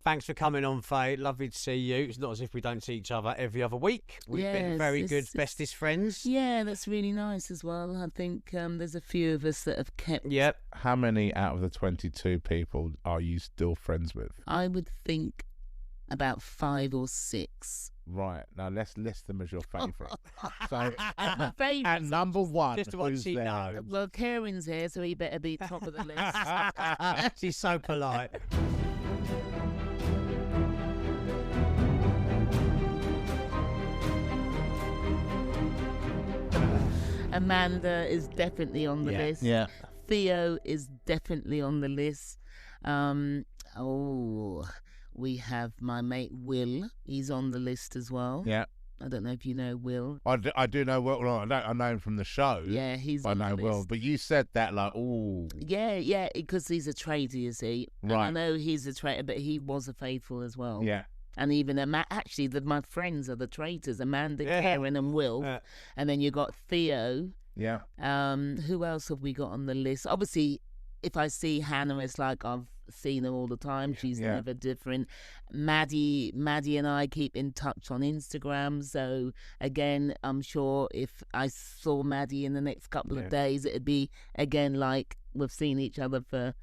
Thanks for coming on, Fay. Lovely to see you. It's not as if we don't see each other every other week. We've been very good bestest friends. Yeah, that's really nice as well. I think there's a few of us that have kept... Yep. How many out of the 22 people are you still friends with? I would think about 5 or 6. Right, now let's list them as your favourite. So, Favourite. at number 1, Just what who's she there? knows. Well, Kieran's here, so he better be top of the list. She's so polite. Amanda is definitely on the list. Yeah. Theo is definitely on the list. We have my mate Will. He's on the list as well. Yeah. I don't know if you know Will. I do know Will. Well, I know him from the show. Yeah, he's I on know the Will. list. But you said that like, ooh. Yeah, because he's a traitor, you see. And Right. I know he's a traitor, but he was a faithful as well. Yeah. And even actually, my friends are the traitors: Amanda, Kieran, and Will. And then you got Theo. Yeah. Who else have we got on the list? Obviously, if I see Hannah, it's like I've seen her all the time. She's never different. Maddie and I keep in touch on Instagram. So again, I'm sure if I saw Maddie in the next couple of days, it'd be again like we've seen each other for,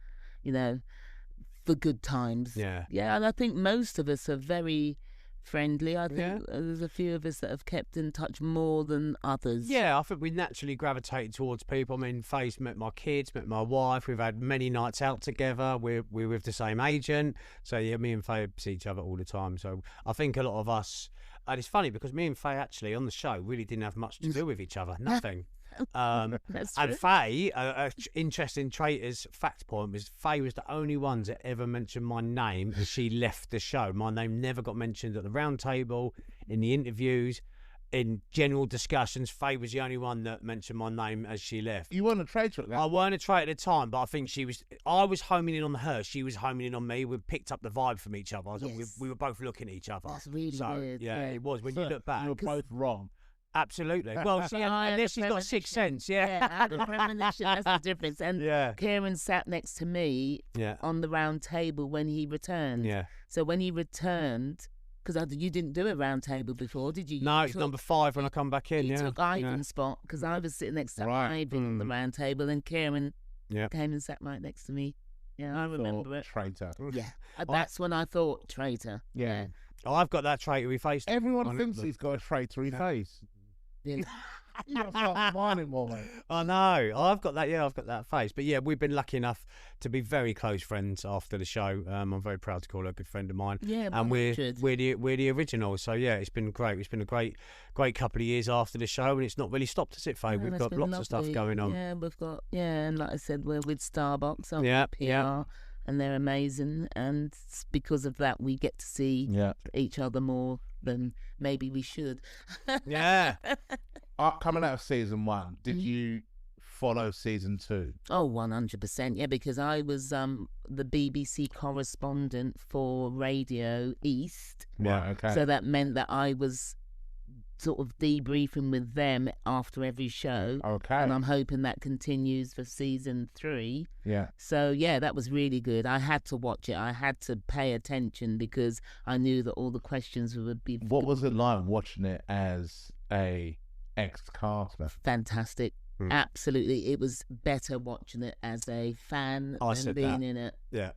for good times. Yeah. Yeah, and I think most of us are very friendly. I think there's a few of us that have kept in touch more than others. Yeah, I think we naturally gravitated towards people. I mean, Fay's met my kids, met my wife. We've had many nights out together. We're with the same agent. So, yeah, me and Fay see each other all the time. So I think a lot of us... And it's funny because me and Fay actually on the show really didn't have much to do with each other. Nothing. That's true. And Fay, interesting Traitors fact point was Fay was the only one that ever mentioned my name as she left the show. My name never got mentioned at the round table, in the interviews, in general discussions. Fay was the only one that mentioned my name as she left. You weren't a traitor at that. I weren't a traitor at the time, but I think I was homing in on her, she was homing in on me. We picked up the vibe from each other. We were both looking at each other. That's really weird. Yeah, it was. When you look back, you were both wrong. Absolutely. Well, unless she's got a sixth sense, I had a premonition. That's the difference. And Kieran sat next to me on the round table when he returned. Yeah. So when he returned, because you didn't do a round table before, did you? No, it's number 5 when I come back in. You took Ivan's spot because I was sitting next to Ivan on the round table, and Kieran came and sat right next to me. Yeah, I remember it. Traitor. Yeah, that's when I thought traitor. Yeah. Oh, I've got that traitory face. Everyone thinks he's got a traitory face. Yeah. You're not smiling more, mate. I know. I've got that. Yeah, I've got that face. But yeah, we've been lucky enough to be very close friends after the show. I'm very proud to call her a good friend of mine. Yeah, and we're the originals. So yeah, it's been great. It's been a great couple of years after the show, and it's not really stopped, has it, Fay? We've got lots of stuff going on. Yeah, we've got and like I said, we're with Starbucks on PR. Yeah. And they're amazing, and because of that, we get to see each other more than maybe we should. Yeah. Coming out of season 1, did you follow season 2? Oh, 100%. Yeah, because I was the BBC correspondent for Radio East. Yeah, okay. So that meant that I was sort of debriefing with them after every show. Okay. And I'm hoping that continues for season 3. Yeah. So, yeah, that was really good. I had to watch it. I had to pay attention because I knew that all the questions would be... What was it like watching it as a ex-caster? Fantastic. Absolutely. It was better watching it as a fan than being in it. Yeah.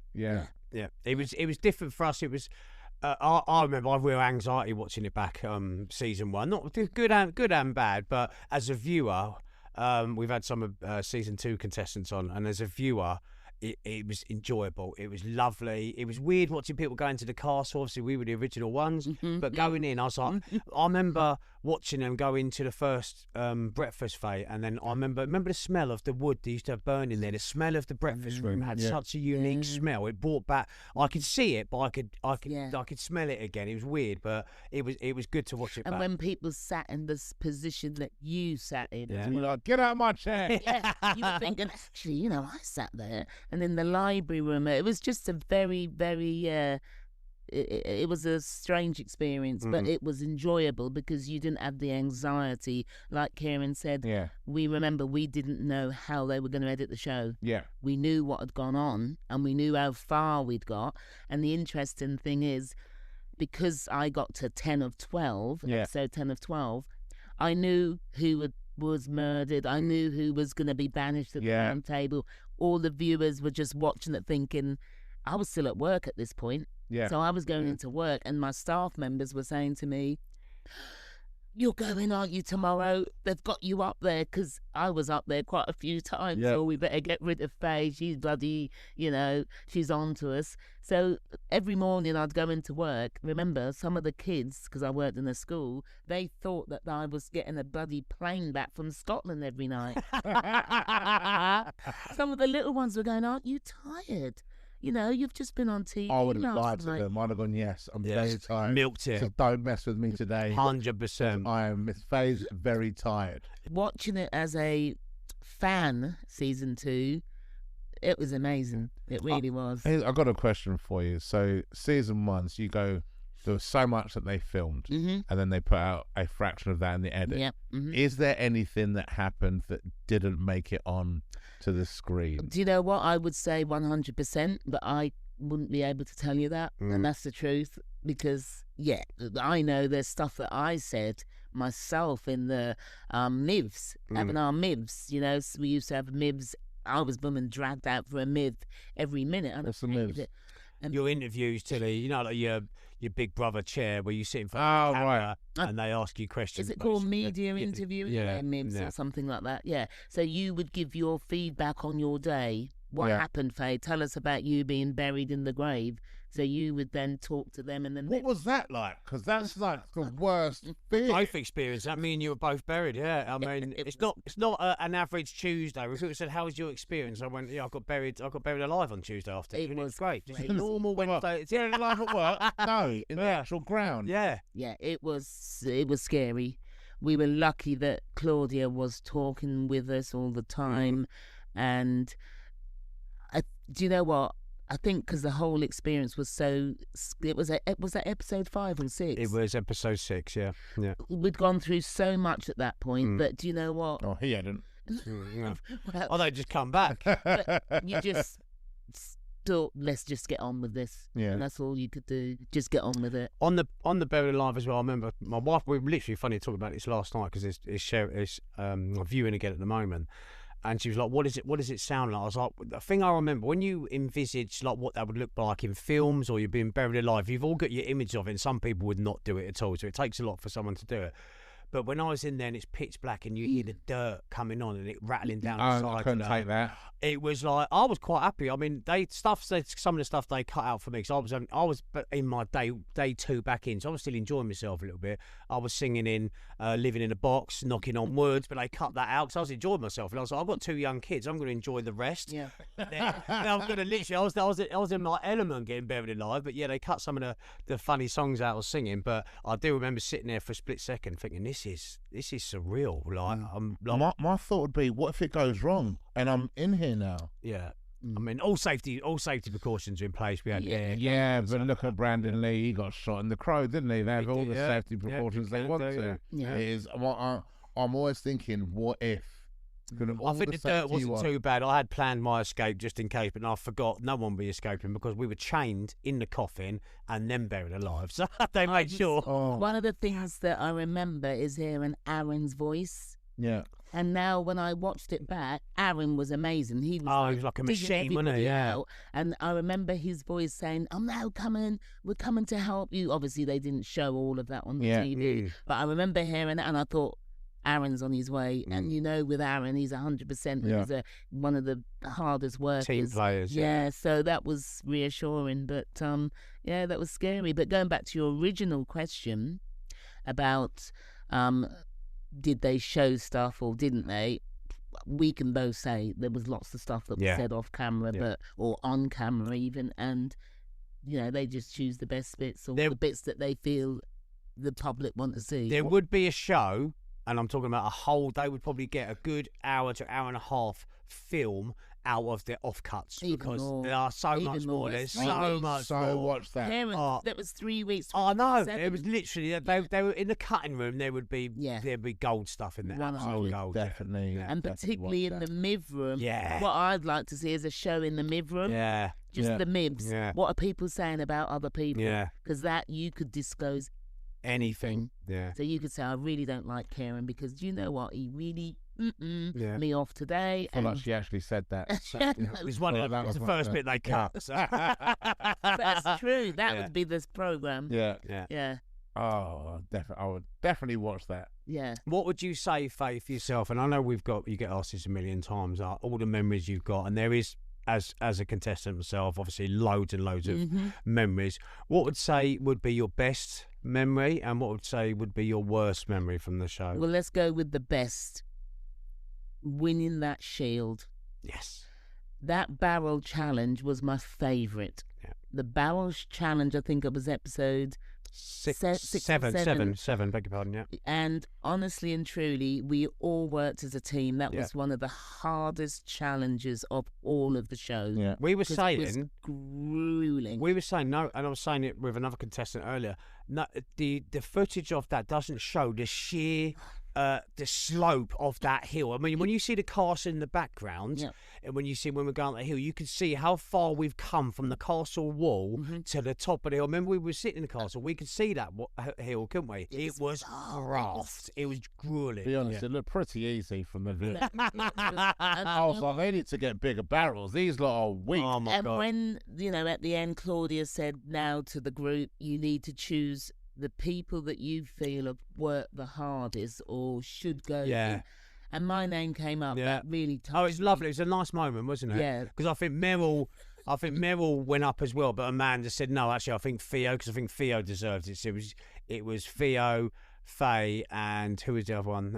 It was different for us. It was... I remember I had real anxiety watching it back, season 1. Not good and bad, but as a viewer, we've had some of season 2 contestants on, and as a viewer, it was enjoyable. It was lovely. It was weird watching people go into the castle. Obviously, we were the original ones, but going in, I was like, I remember watching them go into the first breakfast fete, and then I remember the smell of the wood they used to have burning there. The smell of the breakfast room had such a unique smell. It brought back. I could see it, but I could smell it again. It was weird, but it was good to watch it. And when people sat in this position that you sat in, you're like, get out of my chair. You were thinking, actually, I sat there. And in the library room, it was just a very, very it was a strange experience, but it was enjoyable because you didn't have the anxiety. Like Kieran said, we didn't know how they were going to edit the show. Yeah. We knew what had gone on and we knew how far we'd got. And the interesting thing is, because I got to 10 of 12, episode 10 of 12, I knew who was murdered. I knew who was going to be banished at the round table. All the viewers were just watching it thinking, I was still at work at this point. Yeah. So I was going into work and my staff members were saying to me, you're going, aren't you, tomorrow? They've got you up there, because I was up there quite a few times. So we better get rid of Fay. She's bloody, she's on to us. So every morning I'd go into work. Remember, some of the kids, because I worked in a school, they thought that I was getting a bloody plane back from Scotland every night. Some of the little ones were going, aren't you tired? You've just been on TV. I would have lied to them. I'd have gone, yes, I'm very tired. Milked it. So don't mess with me today. 100%. I am Miss Fay's very tired. Watching it as a fan, season 2, it was amazing. It really was. I've got a question for you. So season 1, so you go, there was so much that they filmed, and then they put out a fraction of that in the edit. Yep. Is there anything that happened that didn't make it on to the screen? Do you know what? I would say 100%, but I wouldn't be able to tell you that, and that's the truth. Because I know there's stuff that I said myself in the MIVs, having our MIVs. So we used to have MIVs. I was blooming dragged out for a MIV every minute. What's the MIVs? Your interviews, Tilly, like your Big Brother chair where you sit in front of the camera and they ask you questions. Is it called media interview? MIVs or something like that. Yeah. So you would give your feedback on your day. What happened, Fay? Tell us about you being buried in the grave. So you would then talk to them, and then what was that like? Because that's like the worst thing. Both experienced that. Me and you were both buried. Yeah, I mean, it's not an average Tuesday. If it said, "How was your experience?" I went, "Yeah, I got buried alive on Tuesday afternoon." It was great. Just a normal Wednesday. It's alive at work. No, in the actual ground. Yeah, it was scary. We were lucky that Claudia was talking with us all the time, and do you know what? I think because the whole experience was so... Was that episode 5 or 6? It was episode 6, yeah. We'd gone through so much at that point, but do you know what? Oh, he hadn't. Well, they just come back. But you just thought, let's just get on with this. Yeah. And that's all you could do. Just get on with it. On the Buried Alive as well, I remember my wife, we were literally funny talking about this last night because it's viewing again at the moment. And she was like, what does it sound like? I was like, the thing I remember, when you envisage like what that would look like in films or you're being buried alive, you've all got your image of it, and some people would not do it at all. So it takes a lot for someone to do it. But when I was in there and it's pitch black and you hear the dirt coming on and it rattling down the side. I couldn't take that. It was like, I was quite happy. I mean, some of the stuff they cut out for me because I was in my day 2 back in, so I was still enjoying myself a little bit. I was singing in Living in a Box, knocking on words, but they cut that out because I was enjoying myself. And I was like, I've got 2 young kids. I'm going to enjoy the rest. Yeah. I'm going to literally, I was in my element getting buried alive, but yeah, they cut some of the funny songs out I was singing. But I do remember sitting there for a split second thinking, this is surreal. Like, my thought would be, what if it goes wrong and I'm in here now? Yeah. I mean, all safety precautions are in place. We had but look at Brandon Lee. He got shot in the Crow, didn't he? They have all the safety precautions they want to. Yeah. It is. I'm always thinking, what if? I think the dirt wasn't too bad. I had planned my escape just in case, but I forgot no one would be escaping because we were chained in the coffin and then buried alive. So they made sure. One of the things that I remember is hearing Aaron's voice. Yeah. And now when I watched it back, Aaron was amazing. He was like a machine, wasn't he? Yeah. Out. And I remember his voice saying, I'm now coming. We're coming to help you. Obviously, they didn't show all of that on the TV. But I remember hearing it and I thought, Aaron's on his way. And with Aaron, he's 100%. He's one of the hardest workers. Team players. Yeah, so that was reassuring. But, that was scary. But going back to your original question about... did they show stuff or didn't they? We can both say there was lots of stuff that was said off camera, or on camera even, and they just choose the best bits or the bits that they feel the public want to see. There would be a show and I'm talking about a whole, they would probably get a good hour to hour and a half film out of their offcuts because there are so much more. There's so much more. Watch that. Kieran, that was 3 weeks. Oh no, it was literally they were in the cutting room. There would be gold stuff in there. Gold, definitely, yeah. And particularly in the MIV room. Yeah. What I'd like to see is a show in the MIV room. Yeah. Just the MIVs. Yeah. What are people saying about other people? Yeah. Because that you could disclose anything. Yeah. So you could say, I really don't like Kieran because do you know what? He really me off today. I feel like she actually said that. It was the first bit they cut. So. But that's true. That would be this program. Yeah. Oh, I would definitely watch that. Yeah. What would you say, Fay, for yourself? And I know you get asked this a million times. All the memories you've got, and there is, as a contestant myself, obviously loads and loads of memories. What would be your best memory, and what would be your worst memory from the show? Well, let's go with the best. Winning that shield. Yes. That barrel challenge was my favourite. Yeah. The barrel challenge, I think it was episode seven. Beg your pardon, yeah. And honestly and truly, we all worked as a team. That was one of the hardest challenges of all of the shows. Yeah. We were saying, it was grueling. We were saying no, and I was saying it with another contestant earlier. No, the footage of that doesn't show the sheer. The slope of that hill. I mean, when you see the castle in the background, and when we're going up the hill, you can see how far we've come from the castle wall to the top of the hill. Remember, we were sitting in the castle. We could see that hill, couldn't we? It was rough. It was grueling. To be honest, it looked pretty easy from the view. I was like, they need to get bigger barrels. These lot are weak. Oh my God. And when, at the end, Claudia said now to the group, you need to choose the people that you feel have worked the hardest or should go in. And my name came up. That really touched me. It's lovely. It was a nice moment, wasn't it? Yeah. Because I think Meryl went up as well, but Amanda said no. Actually, I think Theo, because I think Theo deserved it. So it was Theo, Fay, and who was the other one?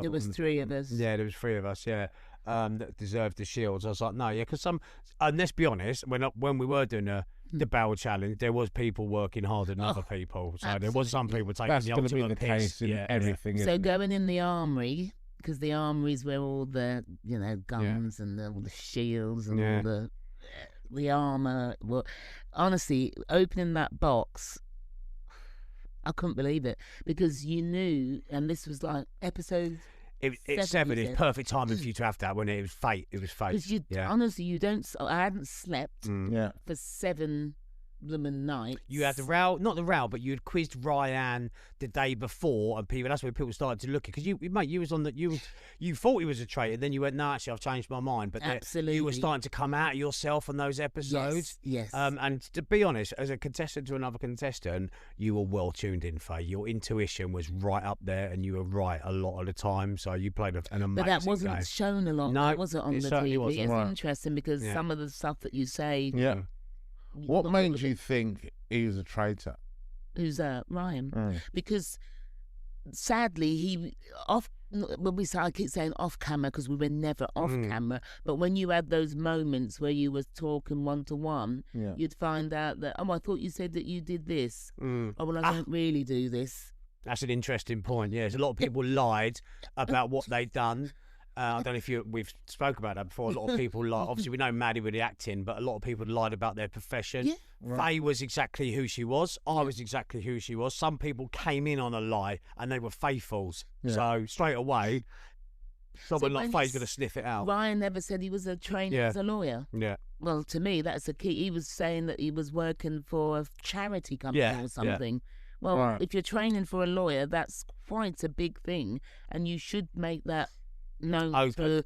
It was three of us. Yeah, there was three of us. Yeah. That deserved the shields. I was like, no, because and let's be honest, when we were doing the barrel challenge, there was people working harder than other people. So there was some people taking That's the going to be the piss. case in everything. So going in the armory, because the armory's where all the guns and all the shields and all the armor. Well, honestly, opening that box, I couldn't believe it because you knew, and this was like episode. It's 7. It's perfect timing for you to have that when it was fate. It was fate. Because honestly, I hadn't slept for 7 blooming nights. You had not the row, but you had quizzed Ryan the day before, and that's when people started to look at. Because you was on that. You thought he was a traitor, then you went, no, actually, I've changed my mind. But absolutely, you were starting to come out of yourself on those episodes. Yes. And to be honest, as a contestant to another contestant, you were well tuned in, Fay. Your intuition was right up there, and you were right a lot of the time. So you played an amazing But that wasn't game. shown a lot. No, that wasn't on it the certainly TV. wasn't. It's interesting because some of the stuff that you say. Yeah. What made you think he was a traitor? Who's that? Ryan. Because sadly, I keep saying off camera because we were never off camera. But when you had those moments where you were talking one-to-one, you'd find out that, I thought you said that you did this. Oh, well, I don't really do this. That's an interesting point. Yes, a lot of people lied about what they'd done. I don't know if we've spoke about that before. A lot of people lied. Obviously, we know Maddie with the acting, but a lot of people lied about their profession. Yeah. Fay was exactly who she was. I was exactly who she was. Some people came in on a lie and they were faithfuls. Yeah. So straight away, someone like Fay's going to sniff it out. Ryan never said he was a trained as a lawyer. Yeah. Well, to me, that's a key. He was saying that he was working for a charity company or something. Yeah. Well, if you're training for a lawyer, that's quite a big thing, and you should make that known to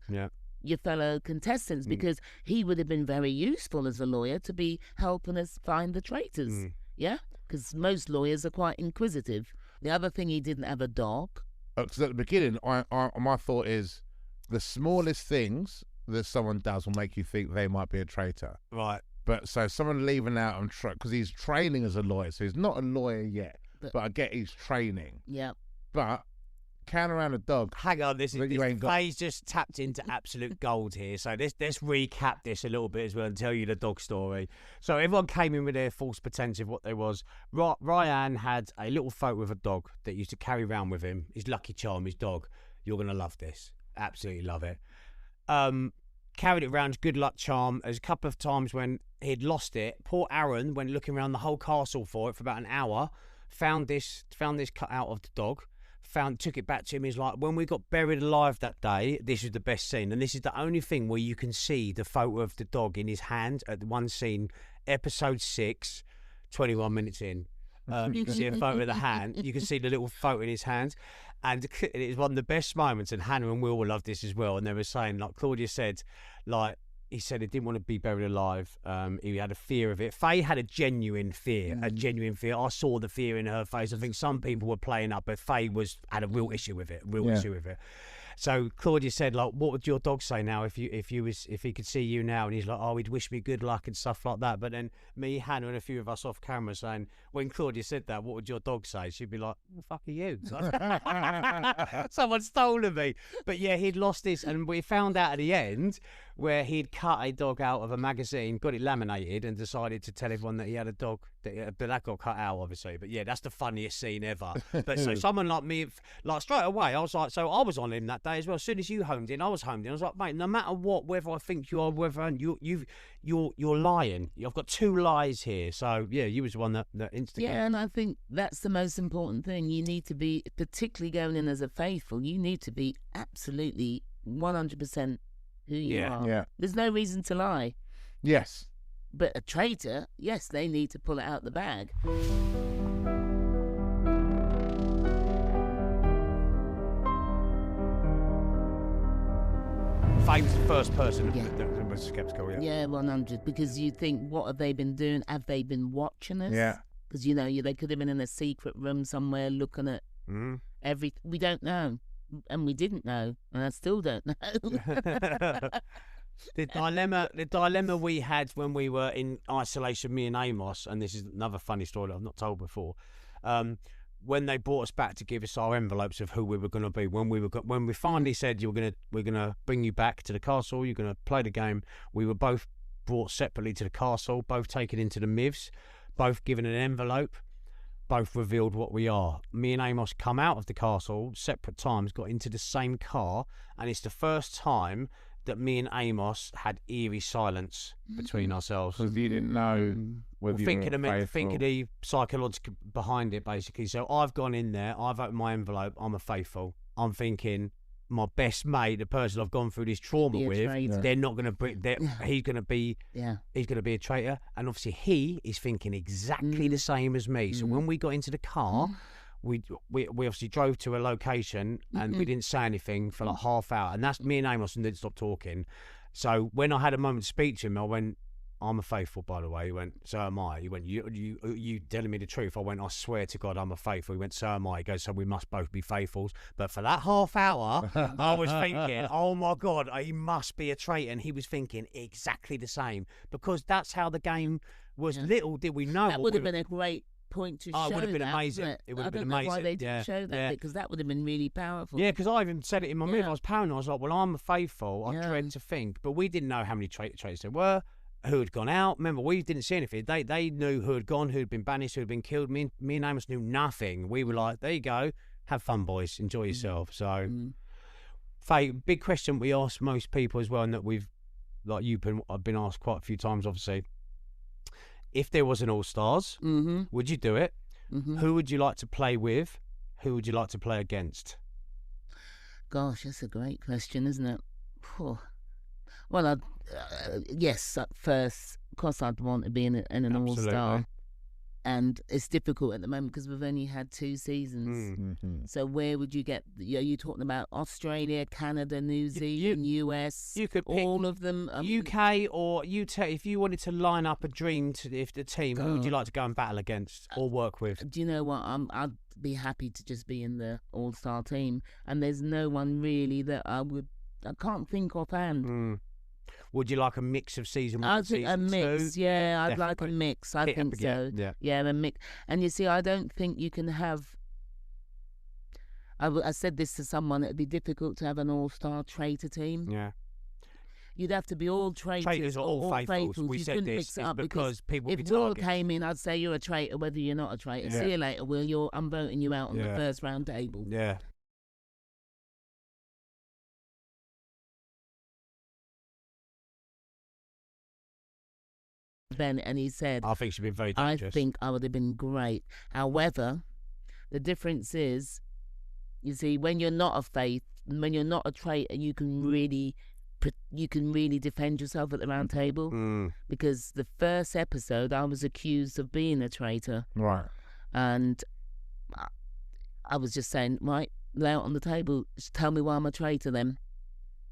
your fellow contestants because he would have been very useful as a lawyer to be helping us find the traitors. Yeah, because most lawyers are quite inquisitive. The other thing, he didn't have a dog. Because at the beginning, my thought is the smallest things that someone does will make you think they might be a traitor. Right. But so someone leaving out and because he's training as a lawyer, so he's not a lawyer yet. But I get he's training. Yeah. But carrying around a dog. Hang on, Fay's just tapped into absolute gold here. So let's recap this a little bit as well and tell you the dog story. So everyone came in with their false pretense of what there was. Ryan had a little photo of a dog that he used to carry around with him. His lucky charm, his dog. You're going to love this. Absolutely love it. Carried it around, good luck charm. There's a couple of times when he'd lost it. Poor Aaron went looking around the whole castle for it for about an hour. Found this cut out of the dog. Took it back to him. He's like, when we got buried alive that day, this was the best scene. And this is the only thing where you can see the photo of the dog in his hand at the one scene, episode 6, 21 minutes in. You can see a photo of the hand. You can see the little photo in his hand. And it was one of the best moments. And Hannah and Will love this as well. And they were saying, like Claudia said, like, he said he didn't want to be buried alive. He had a fear of it. Fay had a genuine fear, I saw the fear in her face. I think some people were playing up, but Fay had a real issue with it, issue with it. So Claudia said, like, what would your dog say now if he could see you now? And he's like, oh, he'd wish me good luck and stuff like that. But then me, Hannah, and a few of us off camera saying, when Claudia said that, what would your dog say? She'd be like, the fuck are you? Someone stole me. But yeah, he'd lost this, and we found out at the end where he'd cut a dog out of a magazine, got it laminated, and decided to tell everyone that he had a dog. But that got cut out, obviously. But yeah, that's the funniest scene ever. But so someone like me, like straight away, I was like, so I was on him that day as well. As soon as you homed in, I was homed in. I was like, mate, no matter what, whether I think you are, whether you're lying. I've got two lies here. So yeah, you was the one that instigated. Yeah, and I think that's the most important thing. You need to be, particularly going in as a faithful, you need to be absolutely 100% who you are. Yeah. There's no reason to lie. Yes. But a traitor, yes, they need to pull it out the bag. Fay was the first person that was sceptical, Yeah, 100. Because you think, what have they been doing? Have they been watching us? Yeah. Because, they could have been in a secret room somewhere looking at we don't know. And we didn't know. And I still don't know. The dilemma we had when we were in isolation, me and Amos, and this is another funny story that I've not told before. When they brought us back to give us our envelopes of who we were going to be, when we finally said we're gonna bring you back to the castle, you're gonna play the game. We were both brought separately to the castle, both taken into the MIVs, both given an envelope, both revealed what we are. Me and Amos come out of the castle separate times, got into the same car, and it's the first time that me and Amos had eerie silence between ourselves. Because you didn't know whether you were faithful. Think of the psychological behind it, basically. So I've gone in there, I've opened my envelope, I'm a faithful. I'm thinking, my best mate, the person I've gone through this trauma with, they're not going to bring. He's going to be a traitor, and obviously he is thinking exactly the same as me. So when we got into the car, we obviously drove to a location and we didn't say anything for like half hour, and that's me and Amos and didn't stop talking. So when I had a moment to speak to him, I went, I'm a faithful, by the way. He went, so am I. He went, you telling me the truth? I went, I swear to God, I'm a faithful. He went, so am I. He goes, so we must both be faithfuls. But for that half hour, I was thinking, oh my God, he must be a traitor. And he was thinking exactly the same, because that's how the game was. Little did we know. That would have been a great point to show. It would have been amazing. It would have been amazing. Why they didn't show that, because that would have been really powerful. Yeah, because I even said it in my movie. I was paranoid. I was like, well, I'm a faithful. I dread to think. But we didn't know how many traitors there were, who had gone out. Remember, we didn't see anything. They knew who had gone, who had been banished, who had been killed. Me and Amos knew nothing. We were like, there you go. Have fun, boys. Enjoy yourself. So, Fay, big question we ask most people as well, and that I've been asked quite a few times, obviously. If there was an All-Stars, would you do it? Who would you like to play with? Who would you like to play against? Gosh, that's a great question, isn't it? Well, yes, at first, of course, I'd want to be in an All-Star. And it's difficult at the moment because we've only had 2 seasons. So where would you get? Are you talking about Australia, Canada, New Zealand, US? You could pick all of them. UK or if you wanted to line up a dream if the team, who would you like to go and battle against or work with? Do you know what? I'd be happy to just be in the All-Star team. And there's no one really that I can't think offhand. Would you like a mix of season 1 and season 2? A mix, yeah. I'd like a mix. I think so. Yeah, a mix. And you see, I don't think you can have... I said this to someone, it'd be difficult to have an all-star traitor team. Yeah. You'd have to be all traitors. Traitors are all faithfuls. We You said couldn't this mix it is up because people if be Will targets. came in, I'd say you're a traitor whether you're not a traitor. Yeah. See you later, Will. I'm voting you out on the Yeah. first round table. Yeah. Ben, and he said, I think she's been very I dangerous. think I would have been great. However, the difference is, you see, when you're not a faith, when you're not a traitor, you can really defend yourself at the round table. Because the first episode, I was accused of being a traitor, Right. and I was just saying, right, lay out on the table, just tell me why I'm a traitor then,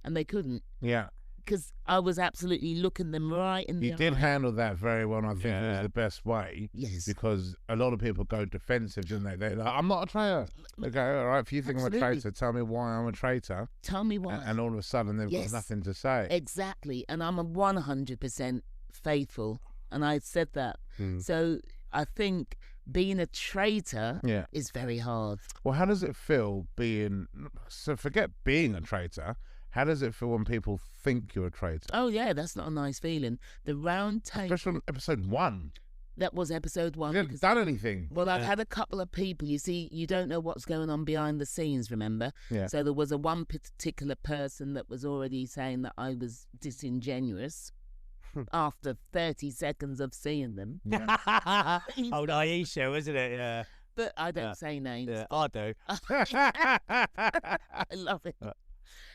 and they couldn't. Yeah. Because I was absolutely looking them right in the You eye. did handle that very well, and I think it was Yeah. the best way. Yes. Because a lot of people go defensive, didn't they? They're like, I'm not a traitor. They go, all right, if you think I'm a Absolutely. traitor, tell me why I'm a traitor. Tell me why. And all of a sudden, they've Yes. got nothing to say. Exactly. And I'm a 100% faithful. And I said that. So I think being a traitor Yeah. is very hard. Well, how does it feel being... So forget being a traitor. How does it feel when people think you're a traitor? Oh, yeah, that's not a nice feeling. The round table, Especially on episode 1. that was episode 1. You haven't done anything. Well, I've had a couple of people, you see, you don't know what's going on behind the scenes, remember? Yeah. So there was one particular person that was already saying that I was disingenuous after 30 seconds of seeing them. Old Aisha, isn't it? Yeah. But I don't Yeah. say names. Yeah, I do. I love it.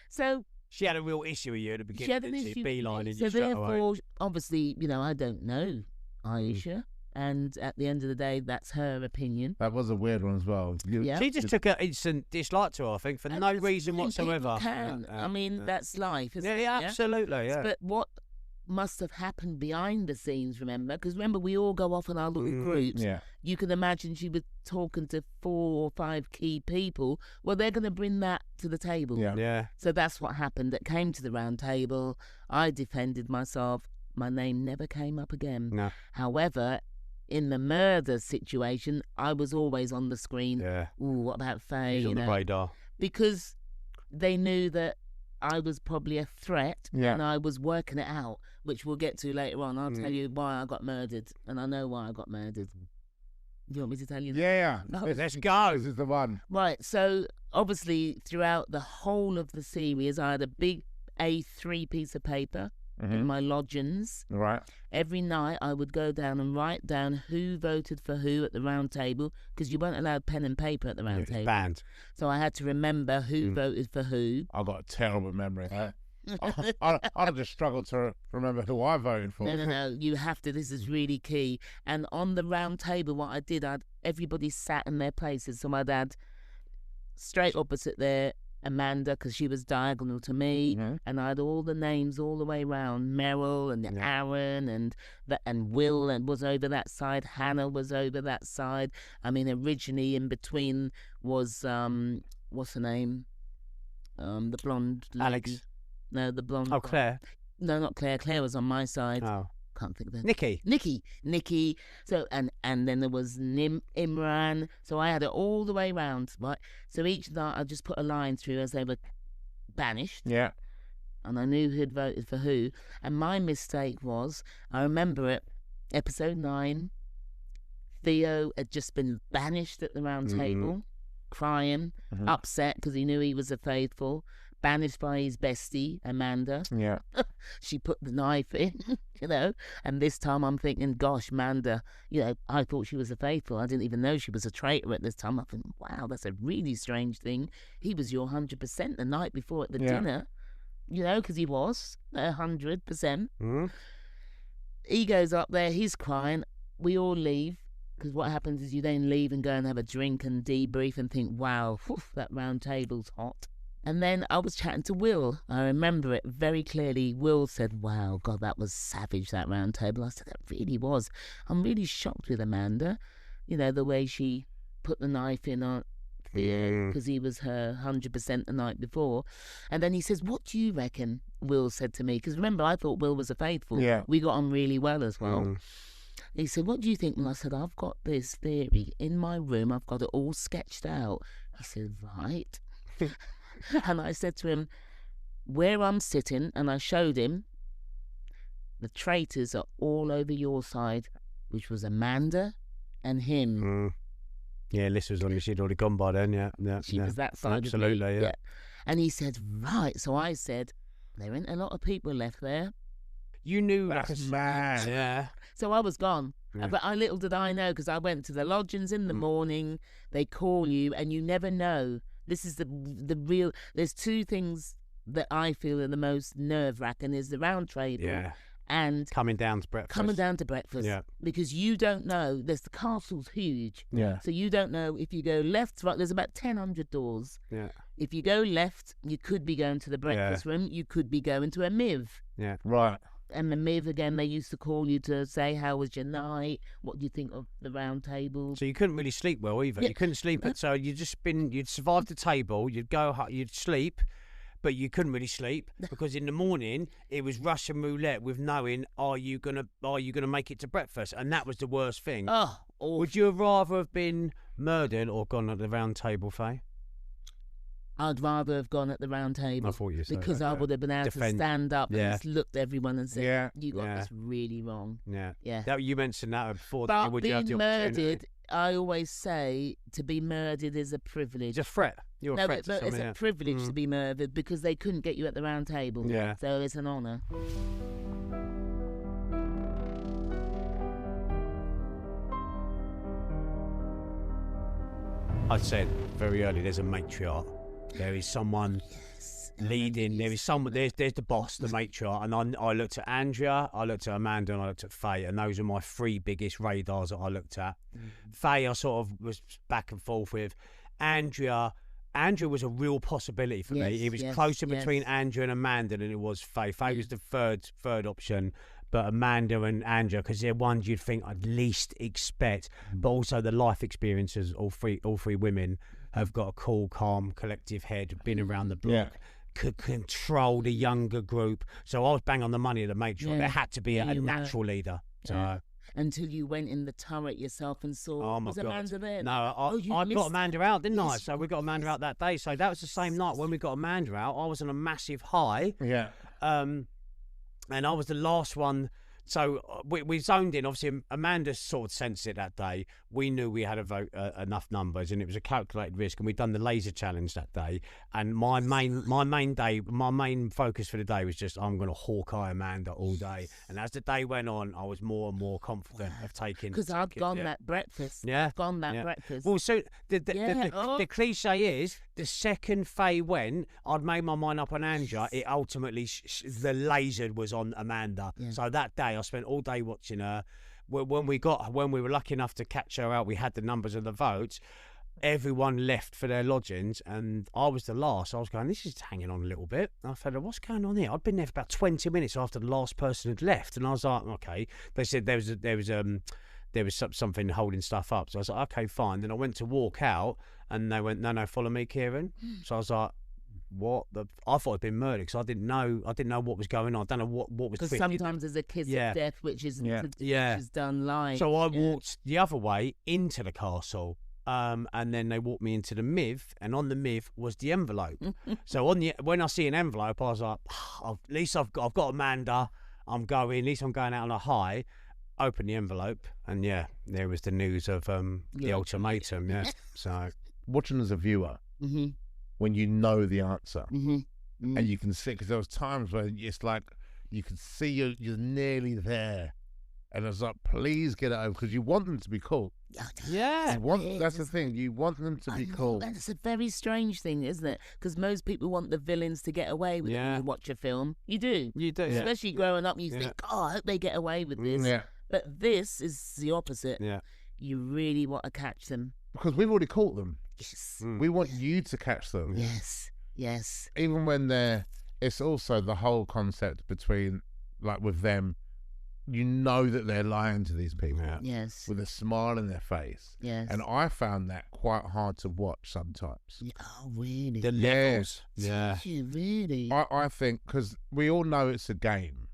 So She had a real issue with you at the beginning. she had an didn't issue. Beelining So you straight away. therefore, obviously, I don't know Aisha. And at the end of the day, that's her opinion. That was a weird one as well. Yeah. She just took an instant dislike to her, I think, for no That's reason fine, people whatsoever. Can. I mean, that's life, isn't it? Yeah, absolutely, yeah. But what must have happened behind the scenes, remember? Because remember, we all go off in our little groups. Yeah. You can imagine she was talking to 4 or 5 key people. Well, they're going to bring that to the table. Yeah. Yeah. So that's what happened. It came to the round table. I defended myself. My name never came up again. No. However, in the murder situation, I was always on the screen. Yeah. Ooh, what about Fay? She's on the radar. Because they knew that I was probably a threat, Yeah. and I was working it out, which we'll get to later on. I'll tell you why I got murdered, and I know why I got murdered. Do you want me to tell you that? Yeah. No. Let's go. This is the one. Right, so obviously throughout the whole of the series, I had a big A3 piece of paper in my lodgings. Right. Every night I would go down and write down who voted for who at the round table, because you weren't allowed pen and paper at the round It's table. banned. So I had to remember who voted for who. I've got a terrible memory. I'd just struggled to remember who I voted for. No, you have to. This is really key. And on the round table, what I did, everybody sat in their places. So my dad, straight opposite there, Amanda, because she was diagonal to me, and I had all the names all the way round. Meryl and Aaron and Will and was over that side. Hannah was over that side. I mean, originally in between was what's her name? The blonde lady. Alex. No, the blonde. Oh, Claire. No, not Claire. Claire was on my side. Oh. Can't think of it. Nikki. So and then there was Imran. So I had it all the way round, right? So each night I just put a line through as they were banished, Yeah. and I knew who had voted for who. And my mistake was, I remember it, episode 9. Theo had just been banished at the round table, crying, upset because he knew he was a faithful. Banished by his bestie, Amanda. Yeah. She put the knife in, and this time I'm thinking, gosh, Amanda, I thought she was a faithful. I didn't even know she was a traitor at this time. I think, wow, that's a really strange thing. He was your 100% the night before at the dinner, because he was 100%. He goes up there, he's crying. We all leave, because what happens is you then leave and go and have a drink and debrief and think, wow, that round table's hot. And then I was chatting to Will. I remember it very clearly. Will said, wow, God, that was savage, that round table. I said, that really was. I'm really shocked with Amanda. The way she put the knife in on Theo, because he was her 100% the night before. And then he says, what do you reckon? Will said to me. Because remember, I thought Will was a faithful. Yeah. We got on really well as well. He said, what do you think? And I said, I've got this theory in my room. I've got it all sketched out. He said, right. And I said to him, where I'm sitting, and I showed him, the traitors are all over your side, which was Amanda and him. Yeah, Liz was on. She'd already gone by then. Yeah. She was that side. Absolutely, of me. Yeah. And he said, right. So I said, there ain't a lot of people left there. You knew that's mad. Yeah. So I was gone. Yeah. But little did I know, because I went to the lodgings in the morning. They call you, and you never know. This is the real. There's two things that I feel are the most nerve-wracking: is the round table and coming down to breakfast. Yeah. Because you don't know. The castle's huge. Yeah. So you don't know if you go left, right. There's about 1,000 doors. Yeah. If you go left, you could be going to the breakfast room. You could be going to a MIV. Yeah. Right. And the MIV, again, they used to call you to say, how was your night? What do you think of the round table? So you couldn't really sleep well either. Yeah. You couldn't sleep. So you'd survived the table, you'd sleep, but you couldn't really sleep because in the morning it was Russian roulette with knowing, are you gonna make it to breakfast? And that was the worst thing. Oh, awful. Would you have rather have been murdered or gone at the round table, Fay? I'd rather have gone at the round table. I thought you said because that, I would have been able to stand up and just looked at everyone and said, you got this really wrong. Yeah. Yeah. That, you mentioned that before. But would you have the being opportunity? murdered, I always say, to be murdered is a privilege. It's a threat. You're a threat to but it's somebody, a privilege to be murdered because they couldn't get you at the round table. Yeah. So it's an honour. I said very early, there's a matriarch. There is someone leading. There is someone. There's the boss, the matriarch. And I looked at Andrea, I looked at Amanda, and I looked at Fay, and those are my three biggest radars that I looked at. Fay, I sort of was back and forth with. Andrea was a real possibility for me. It was closer between Andrea and Amanda than it was Fay. Fay was the third option. But Amanda and Andrea, because they're ones you'd think I'd least expect, but also the life experiences. All three women have got a cool, calm, collective head, been around the block, could control the younger group. So I was bang on the money of the matriarch. There had to be a natural leader. So until you went in the turret yourself and saw, was Amanda there? No, I got Amanda out, didn't I? So we got Amanda out that day. So that was the same night when we got Amanda out. I was on a massive high. Yeah. And I was the last one. So we zoned in. Obviously, Amanda sort of sensed it that day. We knew we had enough numbers, and it was a calculated risk. And we'd done the laser challenge that day. And my main focus for the day was just, I'm going to Hawkeye Amanda all day. And as the day went on, I was more and more confident of taking. Because I've gone that breakfast. Yeah, gone that breakfast. Well, so the cliche is, the second Fay went, I'd made my mind up on Andrea. It ultimately the laser was on Amanda. Yeah. So that day, I spent all day watching her. When we were lucky enough to catch her out, we had the numbers of the votes. Everyone left for their lodgings, and I was the last. I was going, this is hanging on a little bit. I thought, what's going on here? I'd been there for about 20 minutes after the last person had left, and I was like, okay. They said there was something holding stuff up. So I was like, okay, fine. Then I went to walk out, and they went, no, follow me, Kieran. So I was like, I thought I'd been murdered because I didn't know what was going on. I don't know what was. Because sometimes there's a kiss of death, which is done live. So I walked the other way into the castle, and then they walked me into the MIV, and on the MIV was the envelope. So when I see an envelope, I was like, at least I've got Amanda. I'm going. At least I'm going out on a high. Open the envelope, and there was the news of the ultimatum. Yeah. So watching as a viewer. Mm-hmm. When you know the answer, and you can see, because there was times where it's like you can see you're nearly there, and it's like, please get it over, because you want them to be cool. Yeah, that's the thing. You want them to be cool. That's a very strange thing, isn't it? Because most people want the villains to get away with it when you watch a film. You do, especially growing up. You think, I hope they get away with this. Yeah. But this is the opposite. Yeah, you really want to catch them because we've already caught them. Yes. We want you to catch them. Yes. Even when it's also the whole concept between, like with them, you know that they're lying to these people. Yes. With a smile on their face. Yes. And I found that quite hard to watch sometimes. Oh, really? The levels. Yeah. Really? I think, because we all know it's a game.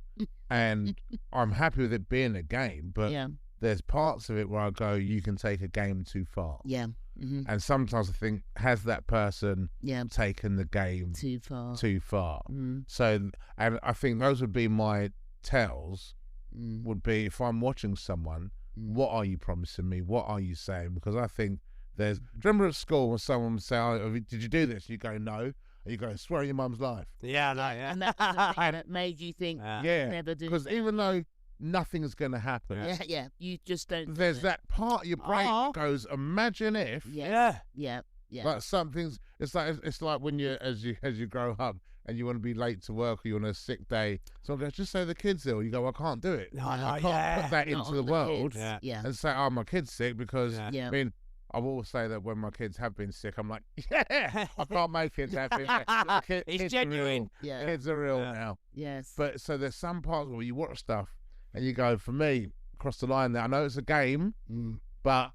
And I'm happy with it being a game, but there's parts of it where I go, you can take a game too far. Yeah. Mm-hmm. And sometimes I think, has that person taken the game too far? So, and I think those would be my tells, would be if I'm watching someone, what are you promising me? What are you saying? Because I think do you remember at school when someone would say, oh, did you do this? You go, no. And you go, swear on your mum's life. Yeah, no, yeah. And that's the thing that made you think, never do. Because even though nothing's going to happen. You just don't. There's that part of your brain that goes, imagine if. Yeah. Like something's. It's like when you as you grow up and you want to be late to work or you're on a sick day. Someone goes, just say the kid's ill. You go, I can't do it. No, I can't put that into the world and say, oh, my kid's sick because I mean. I will say that when my kids have been sick, I'm like, I can't make kids happy. It's genuine. Kids are real now. Yes. But so there's some parts where you watch stuff and you go, for me, across the line there, I know it's a game, but...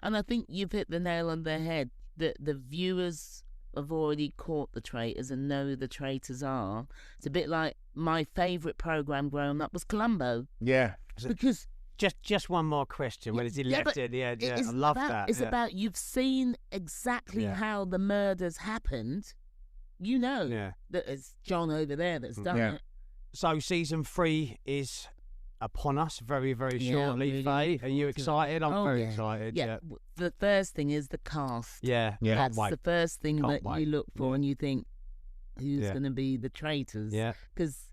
And I think you've hit the nail on the head. The viewers have already caught the traitors and know who the traitors are. It's a bit like my favourite programme growing up was Columbo. Yeah. Because... Just one more question. When is he left it? Yeah, I love that. It's about you've seen exactly how the murders happened. You know that it's John over there that's done it. So season 3 is upon us very, very shortly, really Faye. Are you excited? I'm very excited. Yeah. The first thing is the cast. Yeah. That's the first thing you look for and you think, who's going to be the traitors? Yeah. Because...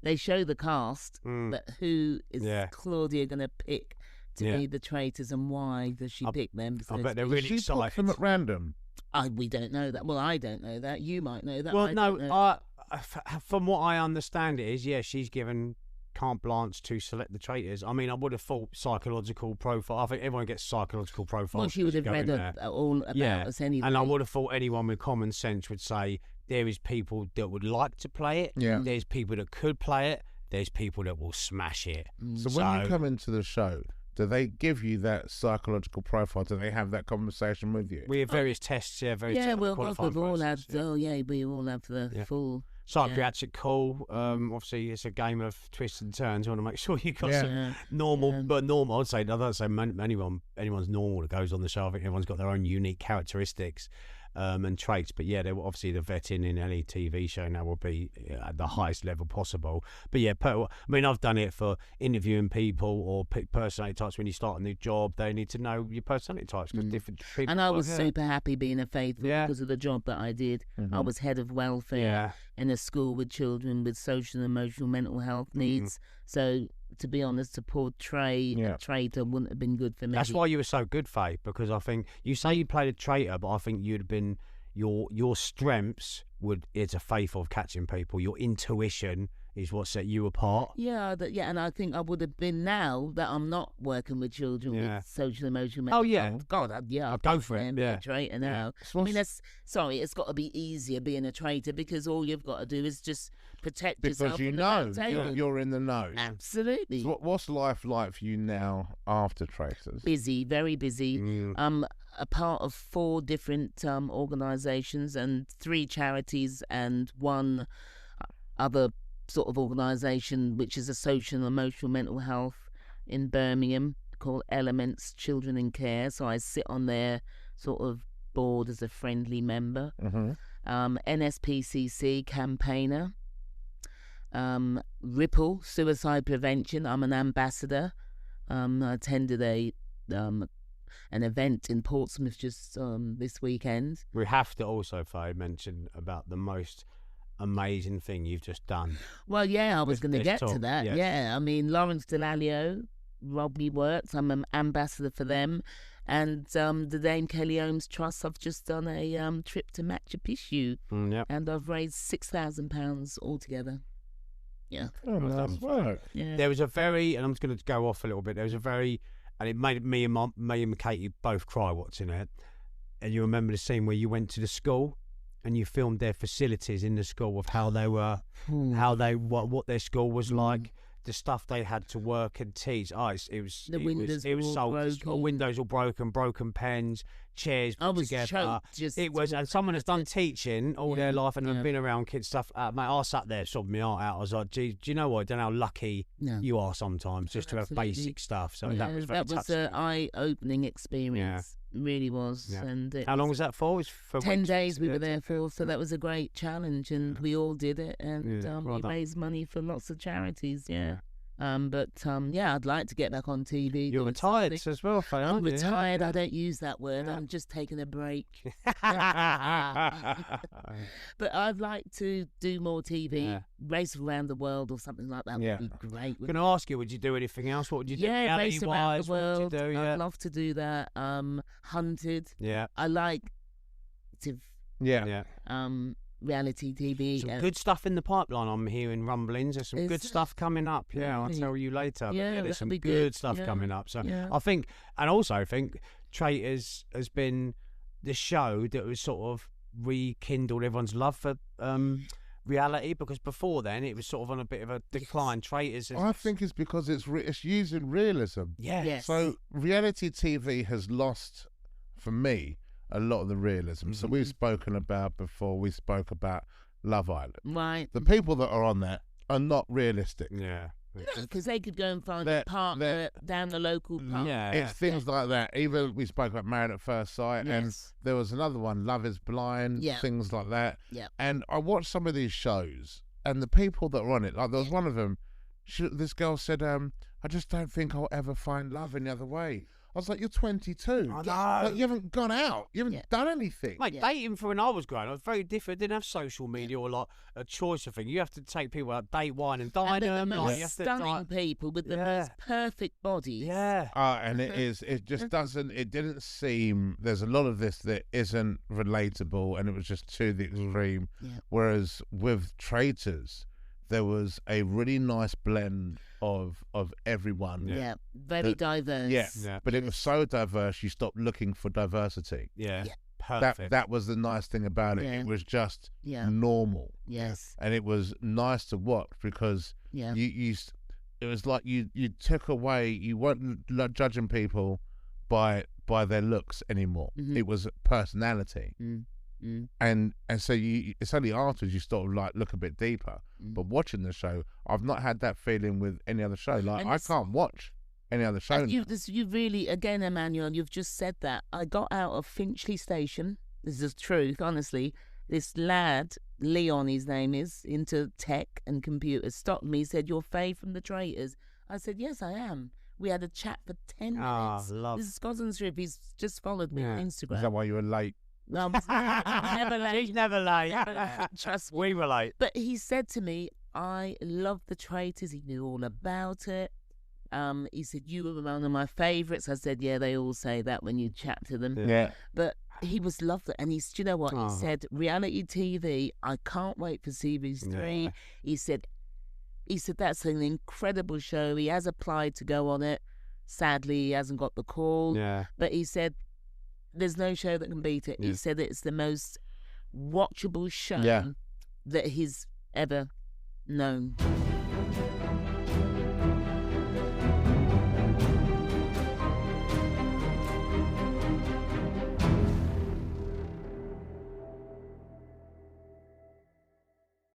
they show the cast, but who is Claudia going to pick to be the traitors and why does she pick them? I bet they're really excited. She picks them at random. We don't know that. Well, I don't know that. You might know that. Well, from what I understand it is, she's given carte blanche to select the traitors. I mean, I would have thought psychological profile. I think everyone gets psychological profiles. Well, she would have read all about us anyway. And I would have thought anyone with common sense would say, there is people that would like to play it. Yeah. There's people that could play it. There's people that will smash it. So when you come into the show, do they give you that psychological profile? Do they have that conversation with you? We have various tests, we've all had. We all have the full psychiatric call. Obviously, it's a game of twists and turns. You want to make sure you got some normal, but normal. I don't say anyone's normal that goes on the show. I think everyone's got their own unique characteristics. And traits, but they were obviously the vetting in any TV show now will be at the highest level possible. But I mean, I've done it for interviewing people or personality types. When you start a new job, they need to know your personality types because different people. And I was super happy being a faithful because of the job that I did. I was head of welfare in a school with children with social and emotional mental health needs. So, to be honest, to portray a traitor wouldn't have been good for me. That's why you were so good, Faye, because I think you say you played a traitor, but I think you'd have been your strengths it's a faith of catching people. Your intuition is what set you apart. And I think I would have been now that I'm not working with children with social emotional mental health. God, I'd go for it. A traitor now. I mean, it's got to be easier being a traitor because all you've got to do is just protect yourself. Because you're in the know. Absolutely. So what's life like for you now after Traitors? Busy, very busy. A part of 4 different organisations and 3 charities and 1 other sort of organisation which is a social and emotional mental health in Birmingham called Elements Children in Care. So I sit on their sort of board as a friendly member. NSPCC campaigner. Ripple Suicide Prevention. I'm an ambassador. I attended an event in Portsmouth just this weekend. We have to also, Faye, mention about the most amazing thing you've just done. Well, I was going to get to that. I mean, Lawrence Delalio, Robbie Works, I'm an ambassador for them. And the Dame Kelly Holmes Trust, I've just done a trip to Machu Picchu. And I've raised £6,000 altogether. Yeah. Oh, nice work. Yeah. There was a very, and I'm just going to go off a little bit, there was a very, and it made me and Katie both cry watching it. And you remember the scene where you went to the school and you filmed their facilities in the school of how they were, what their school was like. the stuff they had to work and teach. It was all broken. Windows all broken pens, chairs put together. Choked, it was, and someone has done teaching all their life and been around kids stuff. Mate, I sat there sobbing my heart out. I was like, "Gee, do you know what? I don't know how lucky you are sometimes just to have basic stuff." So that was an eye-opening experience. Really was. Yeah. And how long was that for? It was for 10 days we were there for, so that was a great challenge, and we all did it, and we raised money for lots of charities. I'd like to get back on TV. You're retired as well, Fay, aren't you? Retired, I don't use that word. I'm just taking a break. But I'd like to do more TV, race around the world or something like that. Would be great. I'm going to ask you, would you do anything else? What would you do? Yeah, race around the world. I'd love to do that. Hunted. Yeah. I like to. Reality TV. Some good stuff in the pipeline. I'm hearing rumblings. There's some good stuff coming up. Yeah, I'll tell you later. Yeah, there's some good stuff coming up. So I think, and also I think Traitors has been the show that was sort of rekindled everyone's love for reality, because before then it was sort of on a bit of a decline. Traitors. I think it's because it's using realism. Yeah. Yes. So reality TV has lost, for me, a lot of the realism. So we've spoken about before. We spoke about Love Island. Right. The people that are on there are not realistic. Yeah. Because they could go and find a partner down the local park. Yeah. It's things like that. Even we spoke about Married at First Sight, and there was another one, Love is Blind, things like that. Yeah. And I watched some of these shows, and the people that are on it, like there was one of them, this girl said, I just don't think I'll ever find love any other way. I was like, you're 22. I know. Like, you haven't gone out. You haven't done anything. Mate, dating for when I was growing up was very different. Didn't have social media or like a choice of thing. You have to take people out, date, wine and dine them. The most stunning people with the most perfect bodies. Yeah. And it just doesn't, it didn't seem, there's a lot of this that isn't relatable, and it was just to the extreme. Yeah. Whereas with Traitors, there was a really nice blend of everyone. Yeah, very diverse. Yeah, but it was so diverse, you stopped looking for diversity. Yeah. Perfect. That was the nice thing about it. Yeah. It was just normal. Yes. And it was nice to watch because you it was like you took away, you weren't judging people by their looks anymore. Mm-hmm. It was personality. And so it's only afterwards you sort of like look a bit deeper. But watching the show, I've not had that feeling with any other show. Like I can't watch any other show. You really, again, Emmanuel, you've just said that. I got out of Finchley Station. This is the truth, honestly. This lad, Leon, his name is, into tech and computers, stopped me, said, "You're Fay from the Traitors." I said, "Yes, I am." We had a chat for 10 minutes. Love. This is Scotland's Trip. He's just followed me on Instagram. Is that why you were late? No, never late. She's never late. Trust me. We were late. But he said to me, "I love the Traitors." He knew all about it. He said, "You were one of my favourites." I said, "Yeah, they all say that when you chat to them." Yeah. But he was loved it. And do you know what? He said, reality TV, I can't wait for series 3. Yeah. He said, that's an incredible show. He has applied to go on it. Sadly, he hasn't got the call. Yeah. But he said, there's no show that can beat it. He said it's the most watchable show that he's ever known.